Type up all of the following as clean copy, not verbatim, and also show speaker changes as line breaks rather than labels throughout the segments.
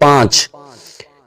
5,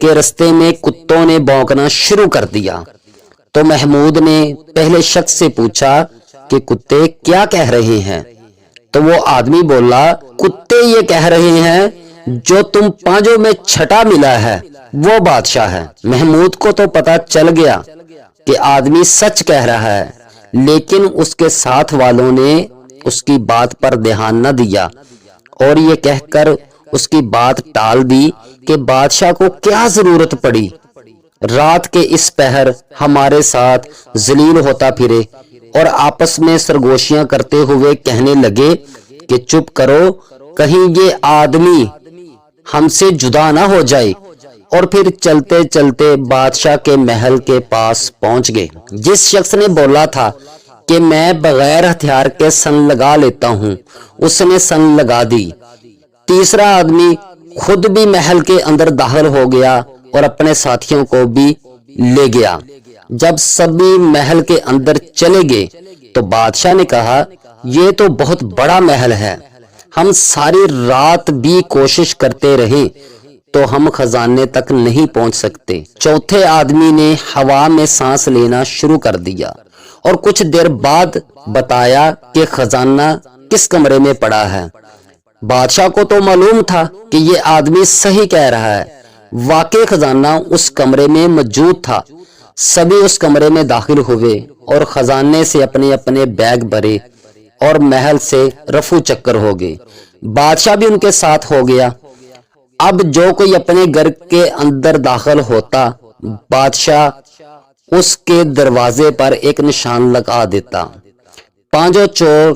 کہ رستے میں کتوں نے بھونکنا شروع کر دیا۔ تو محمود نے پہلے شخص سے پوچھا کہ کتے کیا کہہ رہے ہیں؟ تو وہ آدمی بولا، کتے یہ کہہ رہے ہیں جو تم پانجوں میں چھٹا ملا ہے وہ بادشاہ ہے۔ محمود کو تو پتا چل گیا کہ آدمی سچ کہہ رہا ہے، لیکن اس کے ساتھ والوں نے اس کی بات پر دھیان نہ دیا اور یہ کہہ کر اس کی بات ٹال دی کہ بادشاہ کو کیا ضرورت پڑی رات کے اس پہر ہمارے ساتھ ذلیل ہوتا پھرے، اور آپس میں سرگوشیاں کرتے ہوئے کہنے لگے کہ چپ کرو، کہیں یہ آدمی ہم سے جدا نہ ہو جائے، اور پھر چلتے چلتے بادشاہ کے محل کے پاس پہنچ گئے۔ جس شخص نے بولا تھا کہ میں بغیر ہتھیار کے سن لگا لیتا ہوں، اس نے سن لگا دی۔ تیسرا آدمی خود بھی محل کے اندر داخل ہو گیا اور اپنے ساتھیوں کو بھی لے گیا۔ جب سبھی محل کے اندر چلے گئے تو بادشاہ نے کہا، یہ تو بہت بڑا محل ہے، ہم ساری رات بھی کوشش کرتے رہے تو ہم خزانے تک نہیں پہنچ سکتے۔ چوتھے آدمی نے ہوا میں سانس لینا شروع کر دیا اور کچھ دیر بعد بتایا کہ خزانہ کس کمرے میں پڑا ہے۔ بادشاہ کو تو معلوم تھا کہ یہ آدمی صحیح کہہ رہا ہے، واقعی خزانہ اس کمرے میں موجود تھا۔ سبھی اس کمرے میں داخل ہوئے اور خزانے سے اپنے اپنے بیگ بھرے اور محل سے رفو چکر ہو گئے۔ بادشاہ بھی ان کے ساتھ ہو گیا۔ اب جو کوئی اپنے گھر کے اندر داخل ہوتا، بادشاہ اس کے دروازے پر ایک نشان لگا دیتا۔ پانچوں چور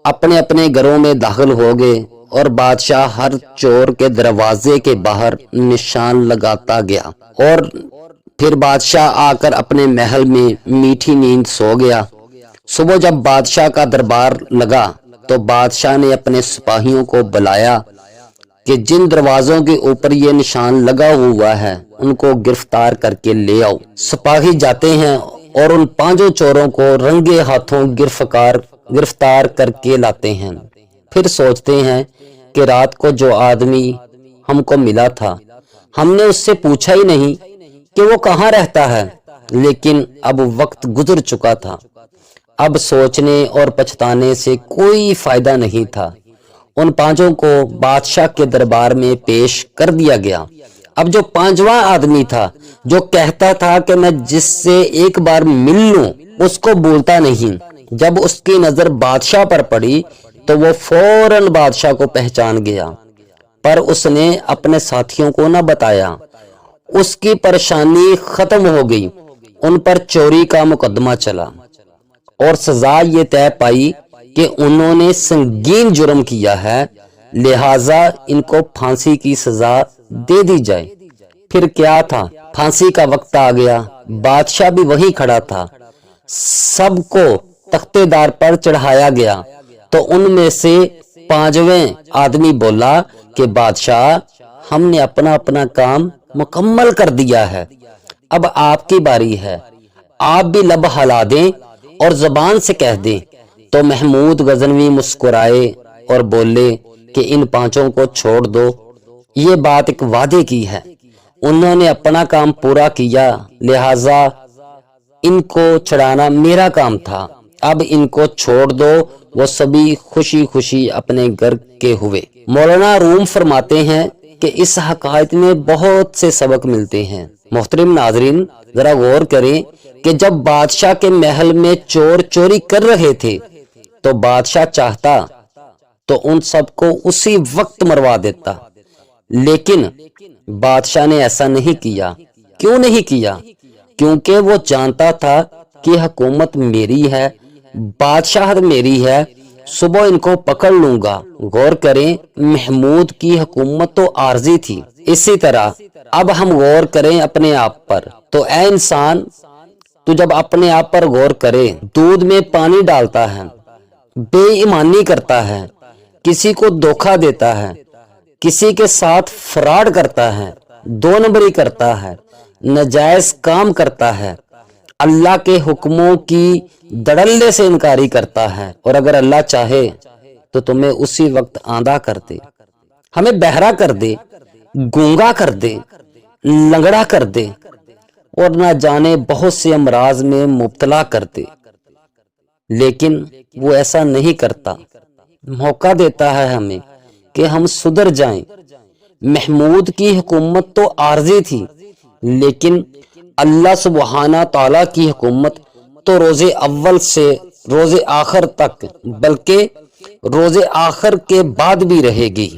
اپنے اپنے گھروں میں داخل ہو گئے اور بادشاہ ہر چور کے دروازے کے باہر نشان لگاتا گیا، اور پھر بادشاہ آ کر اپنے محل میں میٹھی نیند سو گیا۔ صبح جب بادشاہ کا دربار لگا تو بادشاہ نے اپنے سپاہیوں کو بلایا کہ جن دروازوں کے اوپر یہ نشان لگا ہوا ہے ان کو گرفتار کر کے لے آؤ۔ سپاہی جاتے ہیں اور ان پانچوں چوروں کو رنگے ہاتھوں گرفتار کر کے لاتے ہیں۔ پھر سوچتے ہیں کہ رات کو جو آدمی ہم کو ملا تھا، ہم نے اس سے پوچھا ہی نہیں کہ وہ کہاں رہتا ہے، لیکن اب وقت گزر چکا تھا۔ اب سوچنے اور پچھتانے سے کوئی فائدہ نہیں تھا۔ ان پانچوں کو بادشاہ کے دربار میں پیش کر دیا گیا۔ اب جو پانچواں آدمی تھا، جو کہتا تھا کہ میں جس سے ایک بار مل لوں اس کو بولتا نہیں، جب اس کی نظر بادشاہ پر پڑی تو وہ فوراً بادشاہ کو پہچان گیا، پر اس نے اپنے ساتھیوں کو نہ بتایا۔ اس کی پریشانی ختم ہو گئی، ان پر چوری کا مقدمہ چلا اور سزا یہ طے پائی کہ انہوں نے سنگین جرم کیا ہے، لہٰذا ان کو پھانسی کی سزا دے دی جائے۔ پھر کیا تھا، پھانسی کا وقت آ گیا۔ بادشاہ بھی وہیں کھڑا تھا۔ سب کو تختے دار پر چڑھایا گیا تو ان میں سے پانچویں آدمی بولا کہ بادشاہ، ہم نے اپنا اپنا کام مکمل کر دیا ہے، اب آپ کی باری ہے، آپ بھی لب ہلا دیں اور زبان سے کہہ دیں۔ تو محمود غزنوی مسکرائے اور بولے کہ ان پانچوں کو چھوڑ دو، یہ بات ایک وعدے کی ہے، انہوں نے اپنا کام پورا کیا، لہٰذا ان کو چھڑانا میرا کام تھا، اب ان کو چھوڑ دو۔ وہ سبھی خوشی خوشی اپنے گھر کے ہوئے۔ مولانا روم فرماتے ہیں کہ اس حکایت میں بہت سے سبق ملتے ہیں۔ محترم ناظرین، ذرا غور کریں کہ جب بادشاہ کے محل میں چور چوری کر رہے تھے تو بادشاہ چاہتا تو ان سب کو اسی وقت مروا دیتا، لیکن بادشاہ نے ایسا نہیں کیا۔ کیوں نہیں کیا؟ کیونکہ وہ جانتا تھا کہ حکومت میری ہے، بادشاہت میری ہے، صبح ان کو پکڑ لوں گا۔ غور کریں، محمود کی حکومت تو عارضی تھی۔ اسی طرح اب ہم غور کریں اپنے آپ پر، تو اے انسان، تو جب اپنے آپ پر غور کرے، دودھ میں پانی ڈالتا ہے، بے ایمانی کرتا ہے، کسی کو دھوکہ دیتا ہے، کسی کے ساتھ فراڈ کرتا ہے، دو نمبری کرتا ہے، ناجائز کام کرتا ہے، اللہ کے حکموں کی دڑلے سے انکاری کرتا ہے، اور اگر اللہ چاہے تو تمہیں اسی وقت آندھا کر دے، ہمیں بہرا کر دے، گونگا کر دے، لنگڑا کر دے اور نہ جانے بہت سے امراض میں مبتلا کر دے، لیکن وہ ایسا نہیں کرتا، موقع دیتا ہے ہمیں کہ ہم سدھر جائیں۔ محمود کی حکومت تو عارضی تھی، لیکن اللہ سبحانہ تعالیٰ کی حکومت تو روز اول سے روز آخر تک، بلکہ روز آخر کے بعد بھی رہے گی۔